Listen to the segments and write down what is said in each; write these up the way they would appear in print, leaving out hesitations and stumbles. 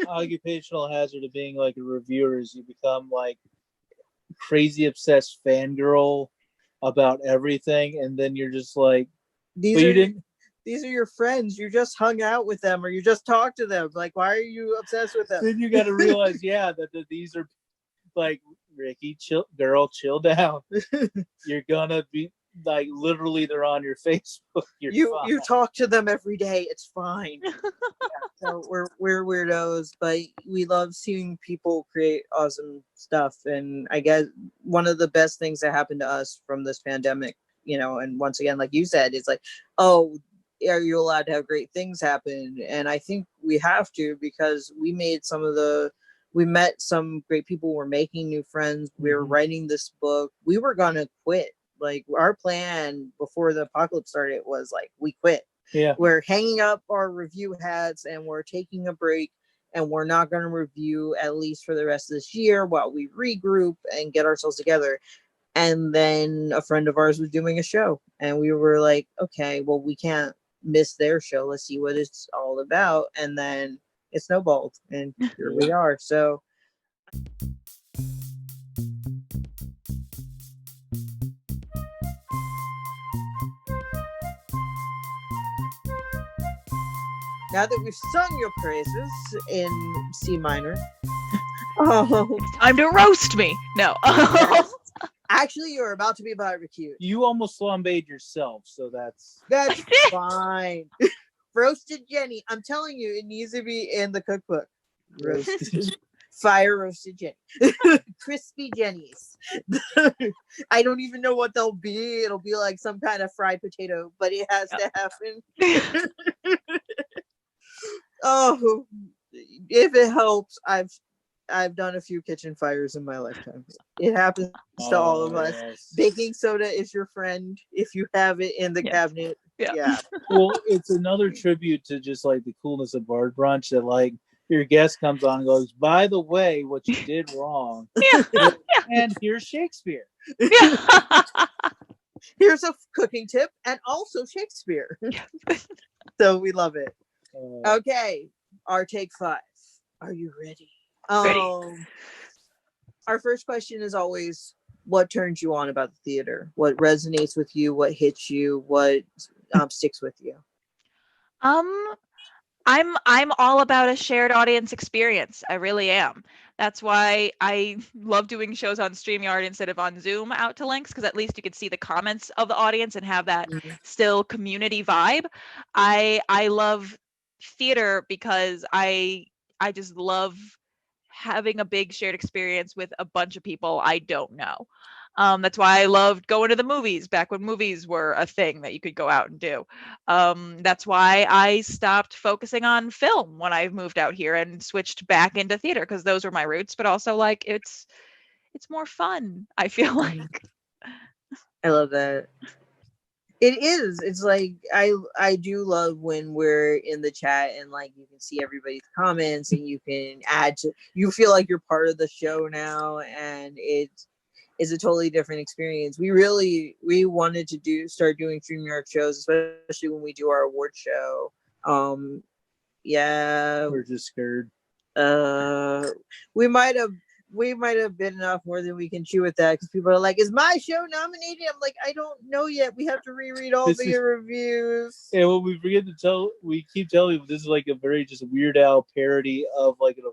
occupational hazard of being like a reviewer is you become like crazy obsessed fangirl about everything, and then you're just like, these are your friends. You just hung out with them, or you just talked to them. Like, why are you obsessed with them? Then you got to realize, that these are like, Ricky, chill down. You're gonna be like, literally, they're on your Facebook. You talk to them every day. It's fine. So we're weirdos, but we love seeing people create awesome stuff. And I guess one of the best things that happened to us from this pandemic, and once again, like you said, it's like, oh, are you allowed to have great things happen? And I think we have to, because we met some great people. We're making new friends. We're writing this book. We were gonna quit. Like, our plan before the apocalypse started was like, we quit. Yeah. We're hanging up our review hats and we're taking a break, and we're not going to review at least for the rest of this year while we regroup and get ourselves together. And then a friend of ours was doing a show, and we were like, okay, well, we can't miss their show. Let's see what it's all about. And then it snowballed, and here we are. So now that we've sung your praises in C minor, it's time to roast me. No. Yes. Actually, you're about to be barbecued. You almost flambéed yourself, so that's fine. Roasted Jenny. I'm telling you, it needs to be in the cookbook. Roasted. Fire roasted Jenny. Crispy Jennies. I don't even know what they'll be. It'll be like some kind of fried potato, but it has to happen. Oh, if it helps, I've done a few kitchen fires in my lifetime. It happens to all of us. Yes. Baking soda is your friend if you have it in the cabinet. Yeah. Well, it's another tribute to just like the coolness of Bard Brunch that like your guest comes on and goes, by the way, what you did wrong. And here's Shakespeare. Here's a cooking tip and also Shakespeare. So we love it. Okay, our take 5. Are you ready? Ready. Our first question is always, what turns you on about the theater? What resonates with you? What hits you? What sticks with you? I'm all about a shared audience experience. I really am. That's why I love doing shows on StreamYard instead of on Zoom out to links, because at least you could see the comments of the audience and have that still community vibe. I love theater because I just love having a big shared experience with a bunch of people I don't know. That's why I loved going to the movies back when movies were a thing that you could go out and do. That's why I stopped focusing on film when I moved out here and switched back into theater, because those were my roots, but also like it's more fun, I feel like. I love that. It is. It's like I do love when we're in the chat and like you can see everybody's comments and you can you feel like you're part of the show now, and it's a totally different experience. We wanted to start doing StreamYard shows, especially when we do our award show. We're just scared. We might have bitten off more than we can chew with that, because people are like, is my show nominated? I'm like, I don't know yet. We have to reread all the reviews. Yeah, well, we keep telling you this is like a very just Weird Al parody of like an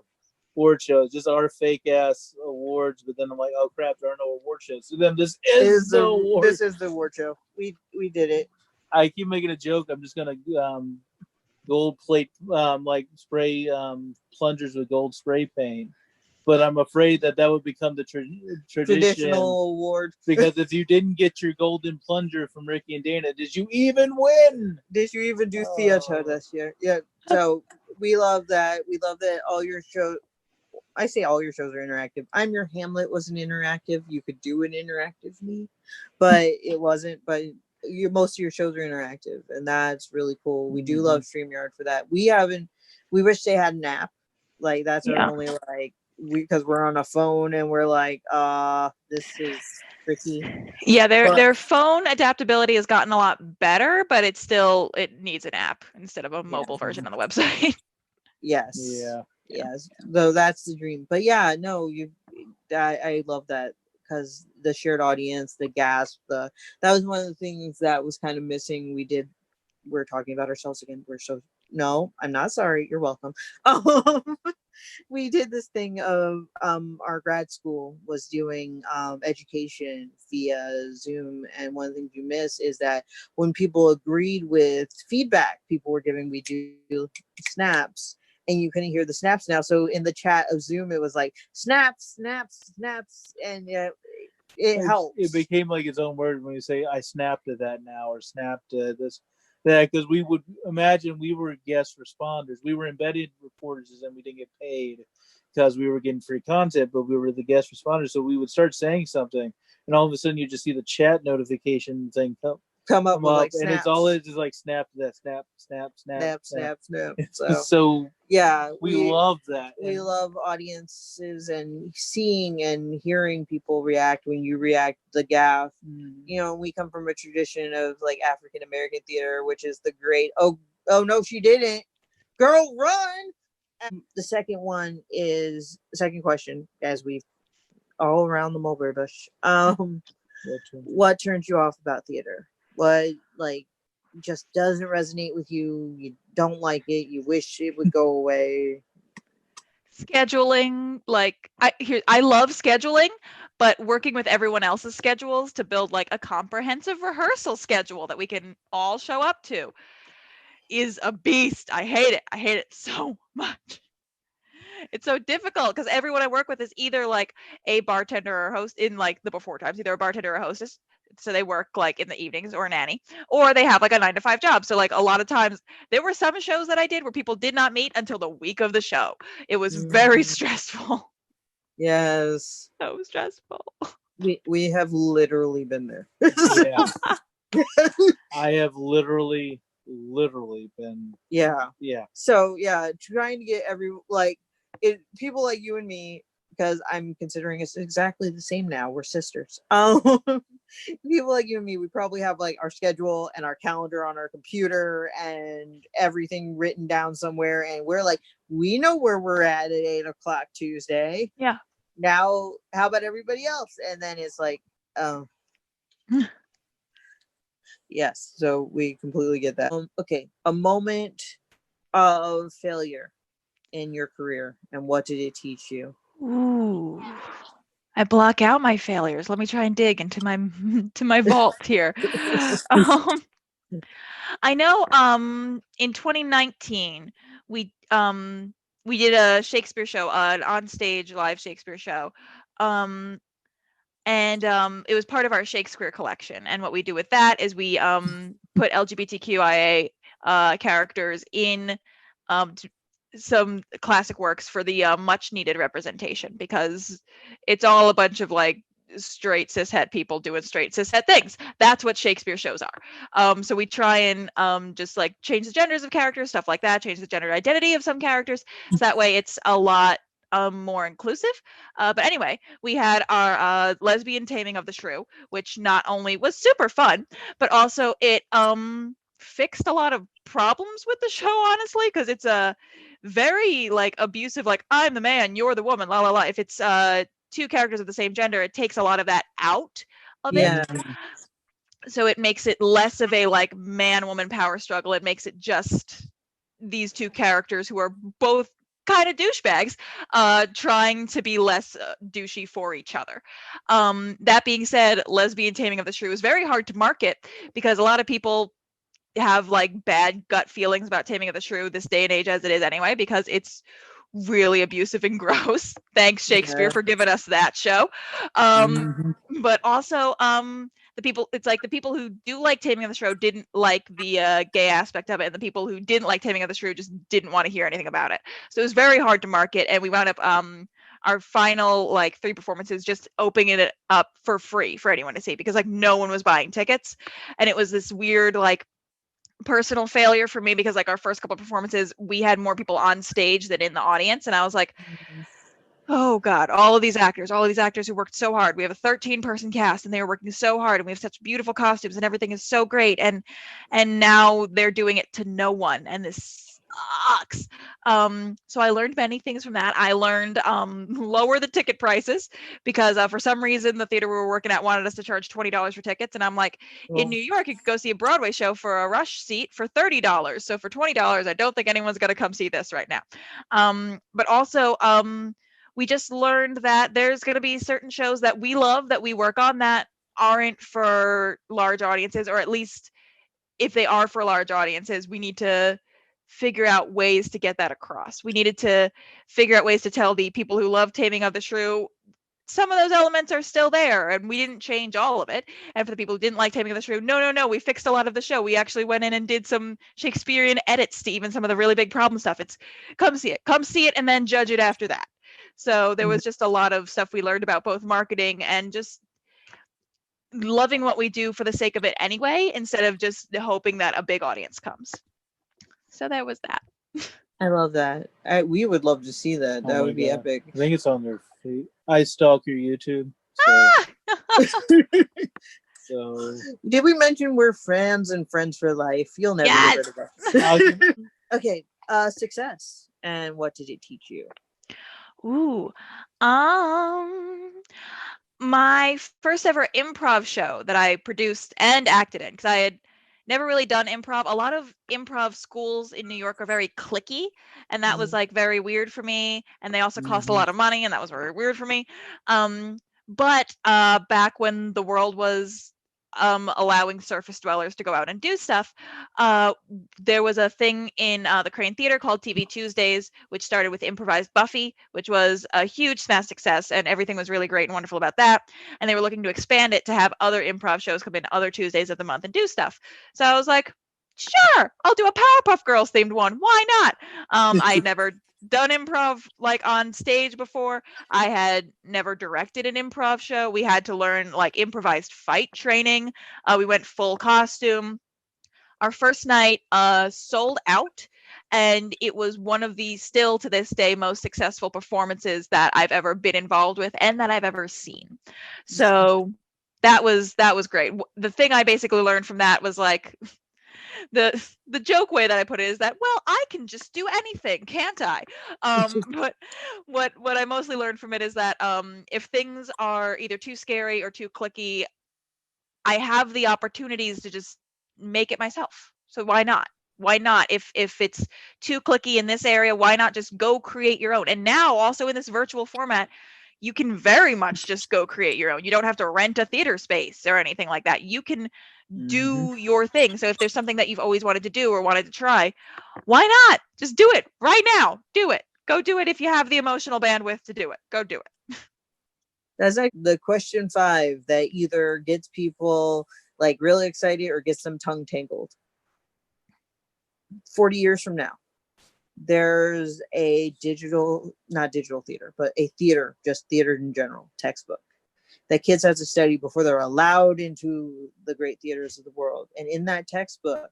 award show. It's just our fake ass awards, but then I'm like, oh crap, there are no award shows. So then this is the award. This is the award show. We did it. I keep making a joke. I'm just gonna gold plate like spray plungers with gold spray paint. But I'm afraid that would become the traditional award. Because if you didn't get your golden plunger from Ricky and Dana, did you even win? Did you even do theater this year? Yeah. So we love that. We love that all your shows. I say all your shows are interactive. I'm Your Hamlet wasn't interactive. You could do it interactively, but it wasn't. But most of your shows are interactive, and that's really cool. We do love StreamYard for that. We wish they had an app. Like that's our only like. Because we're on a phone and we're like, this is tricky. Yeah, their phone adaptability has gotten a lot better, but it needs an app instead of a mobile version on the website. Yes. Yeah. Yes, though that's the dream. But yeah, no, I love that because the shared audience, the gasp, that was one of the things that was kind of missing. We're talking about ourselves again. No, I'm not sorry. You're welcome. Um, we did this thing of our grad school was doing education via Zoom, and one of the things you miss is that when people agreed with feedback people were giving, we do snaps, and you couldn't hear the snaps now. So in the chat of Zoom, it was like snaps, snaps, snaps, and it helps. It became like its own word when you say I snapped at that now or snapped at this that, because we would imagine we were guest responders. We were embedded reporters and we didn't get paid because we were getting free content, but we were the guest responders. So we would start saying something and all of a sudden you just see the chat notification thing come up like and it's all it is like snap that snap. So yeah, we love that. We love audiences and seeing and hearing people react when you react the gaff. You know, we come from a tradition of like African American theater, which is the great oh no she didn't, girl run. The second question, as we all around the mulberry bush, what turns you off about theater? What like just doesn't resonate with you? You don't like it, you wish it would go away? Scheduling, like I love scheduling, but working with everyone else's schedules to build like a comprehensive rehearsal schedule that we can all show up to is a beast. I hate it so much. It's so difficult because everyone I work with is either like a bartender or a host in like the before times, either a bartender or a hostess. So they work like in the evenings, or a nanny, or they have like a 9-to-5 job. So like a lot of times there were some shows that I did where people did not meet until the week of the show. It was very stressful. Yes. So stressful. We have literally been there. Yeah. I have literally been. Yeah. Yeah. So yeah, trying to get people like you and me, because I'm considering us exactly the same now. We're sisters. People like you and me, we probably have like our schedule and our calendar on our computer and everything written down somewhere, and we're like, we know where we're at 8:00 Tuesday. Yeah. Now, how about everybody else? And then it's like, yes. So we completely get that. Okay, a moment of failure in your career, and what did it teach you? Ooh, I block out my failures. Let me try and dig into my to my vault here. I know in 2019 we did a Shakespeare show, an on-stage live Shakespeare show. And it was part of our Shakespeare collection. And what we do with that is we put LGBTQIA characters in some classic works for the much needed representation, because it's all a bunch of like straight cishet people doing straight cishet things. That's what Shakespeare shows are. So we try and just like change the genders of characters, stuff like that, change the gender identity of some characters, so that way it's a lot more inclusive. But anyway, we had our lesbian taming of the shrew, which not only was super fun, but also it fixed a lot of problems with the show, honestly, because it's a very like abusive, like I'm the man, you're the woman, la la la. If it's two characters of the same gender, it takes a lot of that out of it. So it makes it less of a like man-woman power struggle. It makes it just these two characters who are both kind of douchebags trying to be less douchey for each other. That being said, lesbian taming of the shrew is very hard to market because a lot of people have like bad gut feelings about taming of the shrew this day and age, as it is anyway, because it's really abusive and gross. Thanks, Shakespeare, for giving us that show. But also the people who do like Taming of the Shrew didn't like the gay aspect of it, and the people who didn't like Taming of the Shrew just didn't want to hear anything about it. So it was very hard to market, and we wound up our final like 3 performances just opening it up for free for anyone to see, because like no one was buying tickets. And it was this weird like personal failure for me, because like our first couple of performances we had more people on stage than in the audience, and I was like, oh god, all of these actors who worked so hard. We have a 13-person cast and they were working so hard, and we have such beautiful costumes and everything is so great, and now they're doing it to no one, and this sucks. So I learned many things from that. I learned lower the ticket prices because for some reason the theater we were working at wanted us to charge $20 for tickets, and I'm like, in New York you could go see a Broadway show for a rush seat for $30. So for $20, I don't think anyone's gonna come see this right now. But also we just learned that there's gonna be certain shows that we love that we work on that aren't for large audiences, or at least if they are for large audiences, we need to figure out ways to get that across. We needed to figure out ways to tell the people who love Taming of the Shrew, some of those elements are still there and we didn't change all of it. And for the people who didn't like Taming of the Shrew, no, we fixed a lot of the show. We actually went in and did some Shakespearean edits to even some of the really big problem stuff. It's come see it, and then judge it after that. So there was just a lot of stuff we learned about both marketing and just loving what we do for the sake of it anyway, instead of just hoping that a big audience comes. So that was that. I love that. We would love to see that. That would be epic. I think it's on their feet. I stalk your YouTube. So. So did we mention we're fans and friends for life? You'll never get rid of us. Okay. Success. And what did it teach you? Ooh. My first ever improv show that I produced and acted in, because I had never really done improv. A lot of improv schools in New York are very cliquey, and that was like very weird for me. And they also cost a lot of money, and that was very weird for me. But back when the world was allowing surface dwellers to go out and do stuff, there was a thing in the Crane Theater called TV Tuesdays, which started with improvised Buffy, which was a huge smash success, and everything was really great and wonderful about that. And they were looking to expand it to have other improv shows come in other Tuesdays of the month and do stuff. So I was like, sure, I'll do a Powerpuff Girls themed one. Why not? I never done improv like on stage before. I had never directed an improv show. We had to learn like improvised fight training. We went full costume. Our first night sold out, and it was one of the still to this day most successful performances that I've ever been involved with and that I've ever seen. So that was great. The thing I basically learned from that was like, the joke way that I put it is that, well, I can just do anything, can't I? But what I mostly learned from it is that if things are either too scary or too cliquey, I have the opportunities to just make it myself. So why not? Why not? If it's too cliquey in this area, why not just go create your own? And now also in this virtual format, you can very much just go create your own. You don't have to rent a theater space or anything like that. You can do your thing. So if there's something that you've always wanted to do or wanted to try, why not? Just do it right now. Do it. Go do it if you have the emotional bandwidth to do it. Go do it. That's like the question 5 that either gets people like really excited or gets them tongue tangled. 40 years from now, there's a not digital theater, but a theater, just theater in general, textbook that kids have to study before they're allowed into the great theaters of the world. And in that textbook,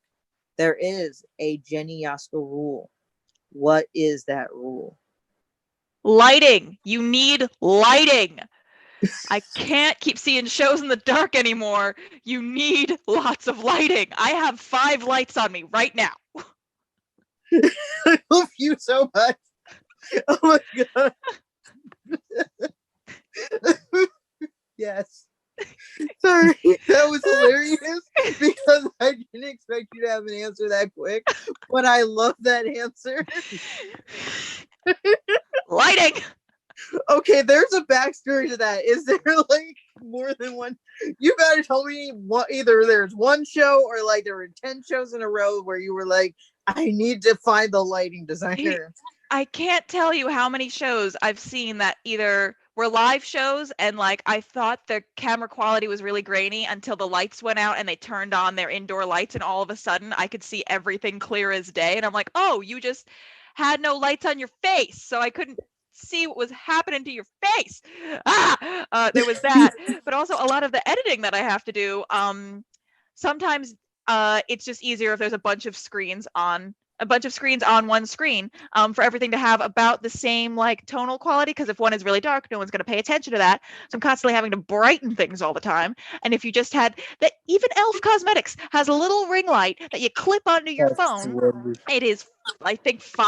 there is a Genny Yosco rule. What is that rule? Lighting. You need lighting. I can't keep seeing shows in the dark anymore. You need lots of lighting. I have 5 lights on me right now. I love you so much. Oh my god. Yes. Sorry, that was hilarious because I didn't expect you to have an answer that quick, but I love that answer. Lighting. Okay, there's a backstory to that. Is there like more than one? You better tell me what, either there's one show or like there were 10 shows in a row where you were like, I need to find the lighting designer. I can't tell you how many shows I've seen that either were live shows and like I thought the camera quality was really grainy until the lights went out and they turned on their indoor lights and all of a sudden I could see everything clear as day. And I'm like, oh, you just had no lights on your face, so I couldn't see what was happening to your face. There was that. But also a lot of the editing that I have to do, sometimes it's just easier if there's a bunch of screens on a bunch of screens on one screen for everything to have about the same like tonal quality, because if one is really dark, no one's going to pay attention to that. So I'm constantly having to brighten things all the time. And if you just had that, even Elf Cosmetics has a little ring light that you clip onto your phone. It is, I think, $5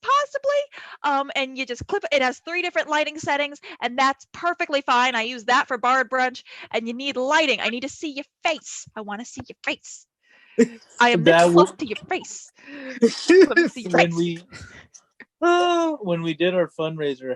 possibly. And you just clip it. Has 3 different lighting settings, and that's perfectly fine. I use that for bar brunch. And you need lighting. I need to see your face. I want to see your face. I am this close to your face. Let me see your face. When we did our fundraiser,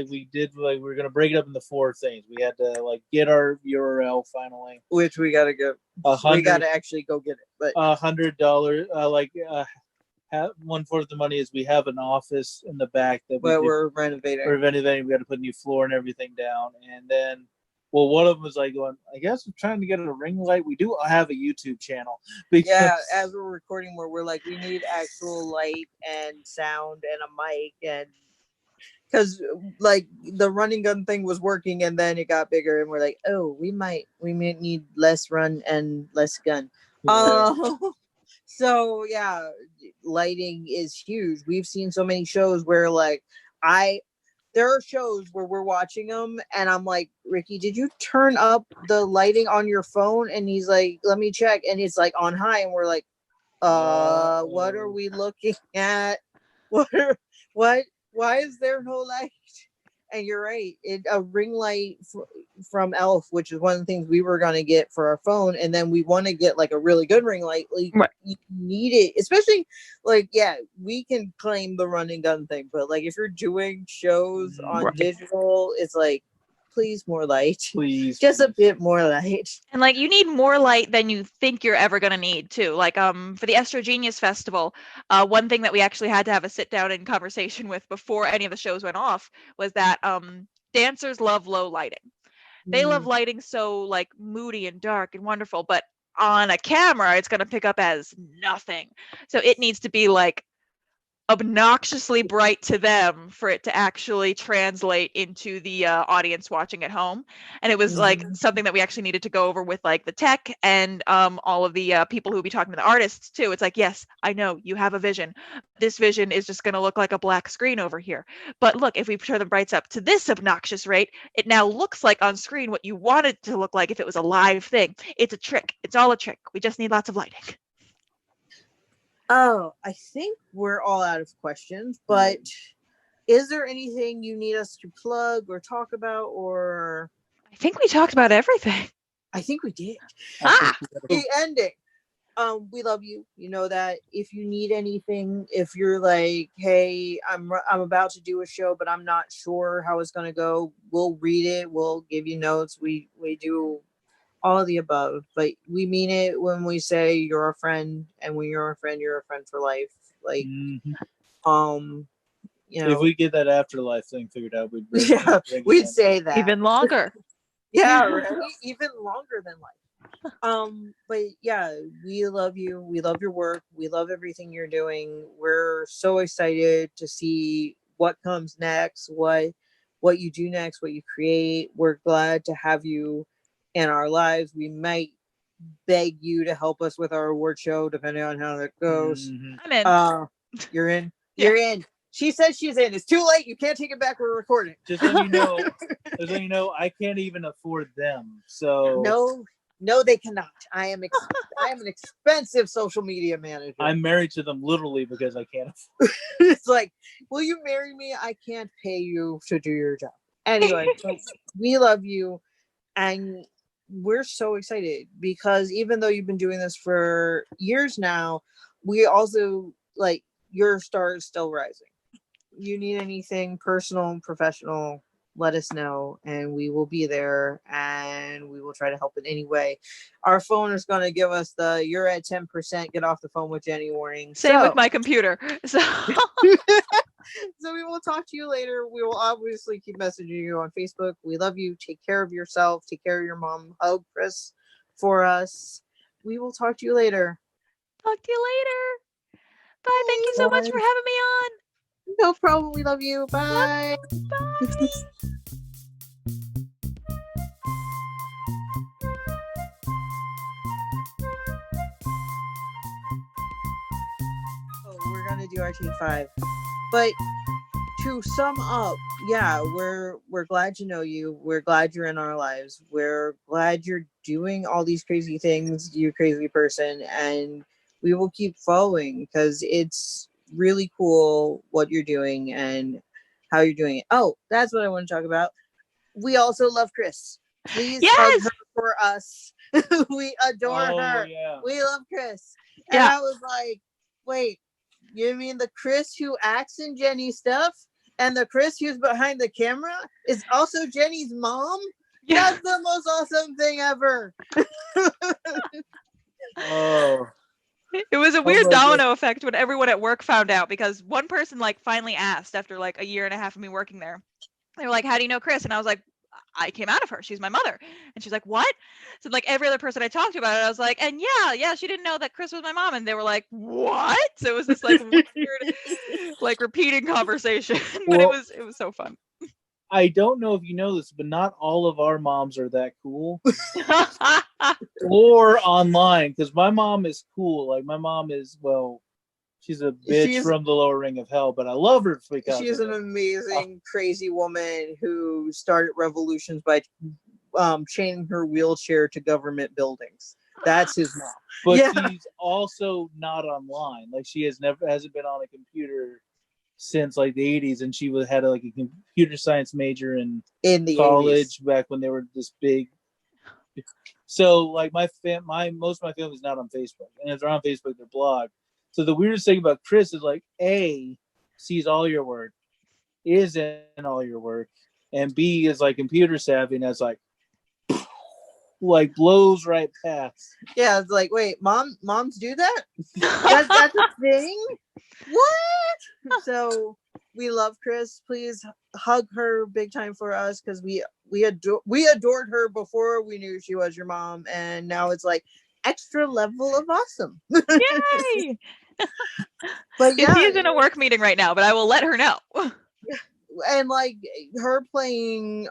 we were gonna break it up into 4 things. We had to like get our URL finally, which we gotta go. We gotta actually go get it. But $100, 1/4 of the money is we have an office in the back that we're renovating. We're renovating. We got to put new floor and everything down, and then. Well, one of them was like going, I guess we're trying to get a ring light. We do have a YouTube channel. As we're recording where we're like, we need actual light and sound and a mic, and because like the running gun thing was working and then it got bigger and we're like, oh, we might need less run and less gun. Yeah. So yeah, lighting is huge. We've seen so many shows where like there are shows where we're watching them and I'm like, Ricky, did you turn up the lighting on your phone? And he's like, let me check. And it's like on high. And we're like, what are we looking at? Why is there no light? And you're right. A ring light from Elf, which is one of the things we were going to get for our phone. And then we want to get like a really good ring light. Like, right. You need it, especially like, we can claim the run and gun thing, but like if you're doing shows on right. digital, it's like, please more light. Please. Just a bit more light. And like you need more light than you think you're ever going to need too. Like for the Estrogenius Festival, one thing that we actually had to have a sit down and conversation with before any of the shows went off was that dancers love low lighting. They love lighting so like moody and dark and wonderful, but on a camera it's going to pick up as nothing. So it needs to be like obnoxiously bright to them for it to actually translate into the audience watching at home. And it was like something that we actually needed to go over with like the tech and all of the people who will be talking to the artists too. It's like, yes, I know you have a vision. This vision is just going to look like a black screen over here. But look, if we turn the brights up to this obnoxious rate, it now looks like on screen what you wanted to look like if it was a live thing. It's a trick. It's all a trick. We just need lots of lighting. Oh, I think we're all out of questions, but is there anything you need us to plug or talk about, or? I think we talked about everything. I think we did. The ending. We love you. You know that. If you need anything, if you're like, hey, I'm about to do a show, but I'm not sure how it's gonna go, we'll read it. We'll give you notes. We do all of the above, but we mean it when we say you're a friend, and when you're a friend for life. Like, you know, if we get that afterlife thing figured out, we'd say that even longer. right? Even longer than life. But yeah, we love you. We love your work. We love everything you're doing. We're so excited to see what comes next, what you do next, what you create. We're glad to have you in our lives. We might beg you to help us with our award show, depending on how that goes. I'm in. You're in. You're in. She says she's in. It's too late. You can't take it back. We're recording. Just so you know, I can't even afford them. So no, they cannot. I am an expensive social media manager. I'm married to them literally because I can't afford. It's like, will you marry me? I can't pay you to do your job. Anyway, we love you, and we're so excited because even though you've been doing this for years now, we also like your star is still rising. You need anything personal, professional, let us know and we will be there and we will try to help in any way. Our phone is going to give us the you're at 10%, get off the phone with Genny warning. Same with my computer. So so we will talk to you later. We will obviously keep messaging you on Facebook. We love you. Take care of yourself. Take care of your mom. Hug Chris for us. We will talk to you later. Talk to you later. Bye. Thank you so much for having me on. No problem. We love you. Bye. Bye. URT5. But to sum up, yeah, we're glad to know you. We're glad you're in our lives. We're glad you're doing all these crazy things, you crazy person, and we will keep following because it's really cool what you're doing and how you're doing it. Oh, that's what I want to talk about. We also love Chris. Please hug Yes. her for us. We adore her. Yeah. We love Chris. And Yeah. I was like, wait, you mean the Chris who acts in Jenny's stuff? And the Chris who's behind the camera is also Jenny's mom? Yeah. That's the most awesome thing ever. Oh. It was a Oh weird my God. domino effect when everyone at work found out, because one person like finally asked after like a year and a half of me working there. They were like, "How do you know Chris?" And I was like, "I came out of her. She's my mother." And she's like, "What?" So like every other person I talked to about it, I was like, "And yeah, she didn't know that Chris was my mom." And they were like, "What?" So it was this like weird, like repeating conversation, but Well, it was so fun. I don't know if you know this, but not all of our moms are that cool. Or online, because my mom is cool. Like my mom is, well, she's a bitch from the lower ring of hell, but I love her because she's an amazing, crazy woman who started revolutions by chaining her wheelchair to government buildings. That's his mom. But Yeah. she's also not online. Like she hasn't been on a computer since like the 80s, and she had like a computer science major in the college 80s. back when they were this big. So like most of my family's not on Facebook, and if they're on Facebook, they're blocked. So the weirdest thing about Chris is like A, sees all your work, is in all your work, and B is like computer savvy, and that's like blows right past. Yeah, it's like, wait, moms do that? That's a thing? What? So we love Chris. Please hug her big time for us, because we adored her before we knew she was your mom, and now it's like extra level of awesome. Yay! But yeah, He is in a work meeting right now, but I will let her know. and like her playing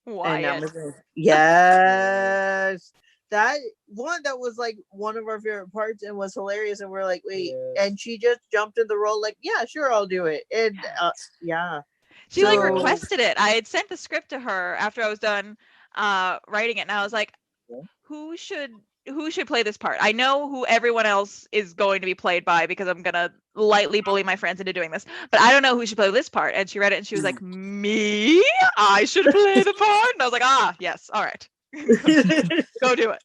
Wyatt. yes, that was like one of our favorite parts and was hilarious, and we're like, wait, and she just jumped in the role like, yeah, sure, I'll do it. And yeah, she like requested it. I had sent the script to her after I was done writing it, and I was like, who should play this part? I know who everyone else is going to be played by, because I'm gonna lightly bully my friends into doing this, but I don't know who should play this part. And she read it and she was like, me? I should play the part? And I was like, yes, all right. Go do it.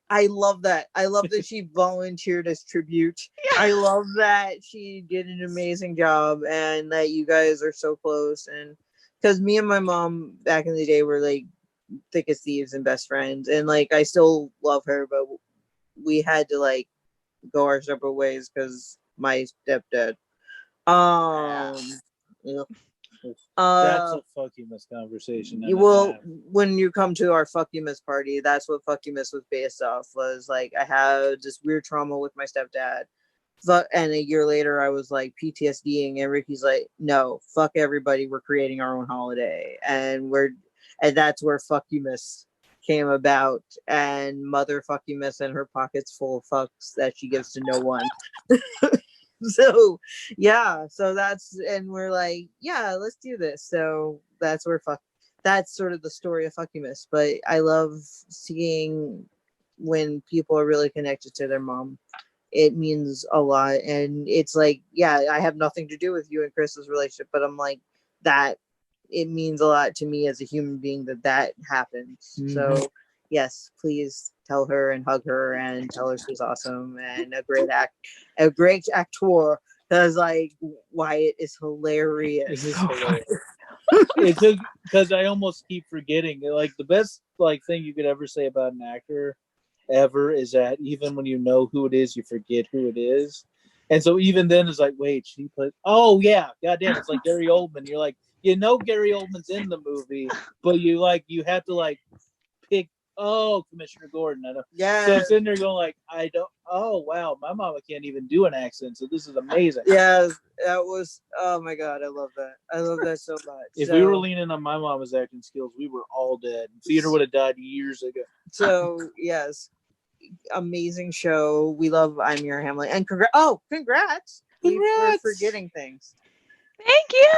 I love that. I love that she volunteered as tribute. Yeah. I love that she did an amazing job, and that you guys are so close. And because me and my mom back in the day were like thick as thieves and best friends, and like I still love her, but we had to like go our separate ways because my stepdad. That's a fuck you miss conversation. When you come to our fuck you miss party, that's what fuck you miss was based off. Was like, I had this weird trauma with my stepdad, and a year later I was like PTSDing, and Ricky's like, no, fuck everybody, we're creating our own holiday, and that's where fuck you miss came about. And mother fuck you miss and her pockets full of fucks that she gives to no one. So yeah, so and we're like, yeah, let's do this. So that's sort of the story of fuck you miss. But I love seeing when people are really connected to their mom. It means a lot. And it's like, yeah, I have nothing to do with you and Chris's relationship, but I'm like, that it means a lot to me as a human being that happens. Mm-hmm. So yes, please tell her and hug her and tell her she's awesome and a great actor. Because like Wyatt is hilarious. It took, because I almost keep forgetting. Like the best thing you could ever say about an actor ever is that even when you know who it is, you forget who it is. And so even then it's like, wait, she played, oh yeah, goddamn, it's like Gary Oldman. You're like, Gary Oldman's in the movie, but you have to pick, Commissioner Gordon. I know. Yeah. So I'm sitting there going like, wow, my mama can't even do an accent, so this is amazing. Yeah, that was, oh my God, I love that. I love that so much. If we were leaning on my mama's acting skills, we were all dead. Theater would have died years ago. So yes. amazing show. We love I'm Your Hamlet. And congrats. We're forgetting things. Thank you.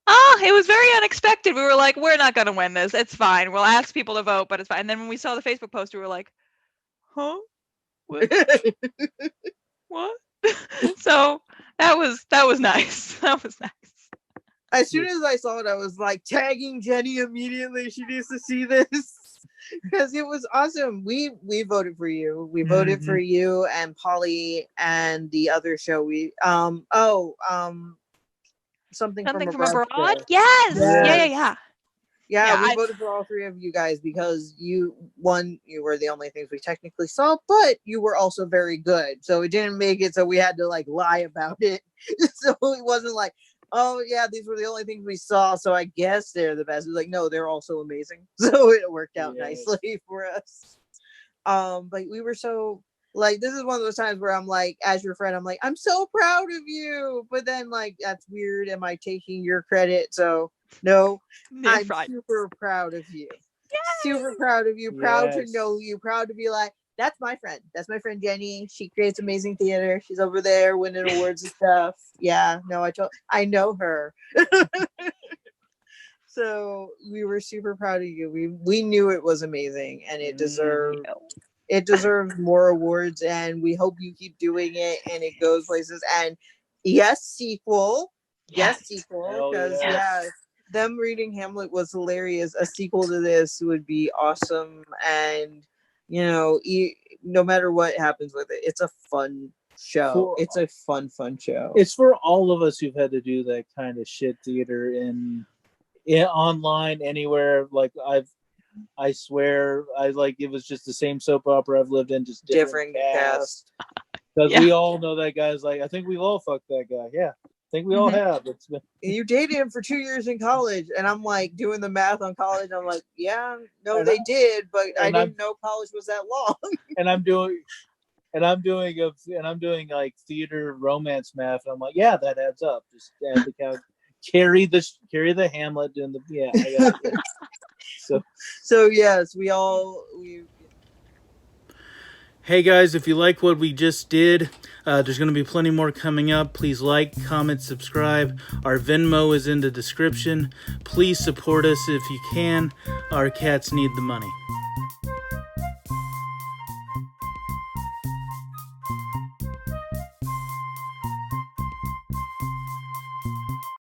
Oh, it was very unexpected. We were like, we're not going to win this. It's fine. We'll ask people to vote, but it's fine. And then when we saw the Facebook post, we were like, huh? What? What? So that was nice. That was nice. As soon as I saw it, I was like tagging Genny immediately. She needs to see this because it was awesome. We voted for you. We voted for you and Polly and the other show. Something from abroad. Yes. Yeah. Yeah, we voted for all three of you guys because you were the only things we technically saw, but you were also very good. So it didn't make it so we had to like lie about it. So it wasn't like, oh yeah, these were the only things we saw, so I guess they're the best. It was like, no, they're also amazing. So it worked out nicely for us. But we were so like, this is one of those times where I'm like, as your friend, I'm like, I'm so proud of you. But then like, that's weird. Am I taking your credit? So no, I'm super proud of you. Yes. Super proud of you. Proud to know you. Proud to be like, that's my friend. That's my friend Genny. She creates amazing theater. She's over there winning awards and stuff. Yeah, no, I know her. So we were super proud of you. We knew it was amazing and it deserved more awards, and we hope you keep doing it and it goes places. And sequel. Yes, sequel. Because them reading Hamlet was hilarious. A sequel to this would be awesome. And no matter what happens with it, it's a fun show. It's a fun show. It's for all of us who've had to do that kind of shit theater in online, anywhere. Like I swear, it was just the same soap opera I've lived in, just different cast. Because we all know that guy's like, I think we've all fucked that guy. Yeah, I think we all have. You dated him for 2 years in college, and I'm like doing the math on college. I'm like, they did, but I didn't know college was that long. And I'm doing like theater romance math. And I'm like, yeah, that adds up. Just add the count. Carry the Hamlet doing the I got it. So yes, we. Hey guys, if you like what we just did, there's going to be plenty more coming up. Please like, comment, subscribe. Our Venmo is in the description. Please support us if you can. Our cats need the money.